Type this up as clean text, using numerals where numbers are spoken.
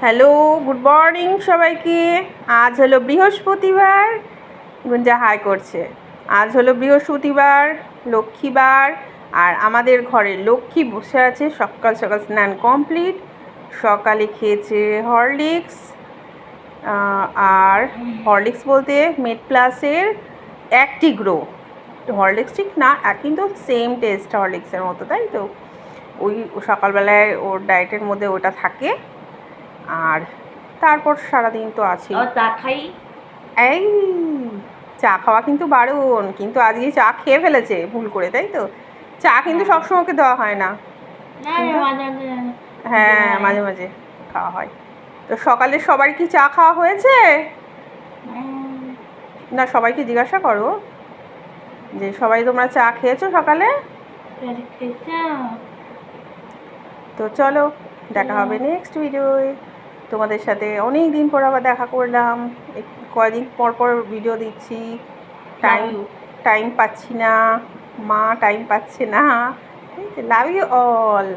Hello, good morning সবাইকে। আজ হলো বৃহস্পতিবার। গুঞ্জা হাই করছে। আজ হলো বৃহস্পতিবার, লক্ষ্মীবার, আর আমাদের ঘরে লক্ষ্মী বসে আছে। সকাল সকাল স্নান কমপ্লিট। সকালে খেয়েছে হরলিক্স, আর হরলিক্স বলতে মেড প্লাসের অ্যাক্টিগ্রো। হরলিক্স ঠিক না, কিন্তু সেম টেস্ট হরলিক্সের মতো, তাই তো। ওই সকালবেলায় ওর ডায়েটের মধ্যে ওটা থাকে, আর তারপর সারাদিন তো আছে। এই চা খাওয়া কিন্তু বারণ, কিন্তু আজকে চা খেয়ে ফেলেছে ভুল করে, তাই তো। চা কিন্তু সবসময় ওকে দেওয়া হয় না। হ্যাঁ, মাঝে মাঝে খাওয়া হয়। তো সকালে সবার কি চা খাওয়া হয়েছে? না, সবাইকে জিজ্ঞাসা করো যে সবাই তোমরা চা খেয়েছো সকালে? তো চলো, দেখা হবে নেক্সট ভিডিওয়। তোমাদের সাথে অনেক দিন পর আবার দেখা করলাম। কয়দিন পর পর ভিডিও দিচ্ছি, টাইম পাচ্ছি না, মা টাইম পাচ্ছে না। Love you all.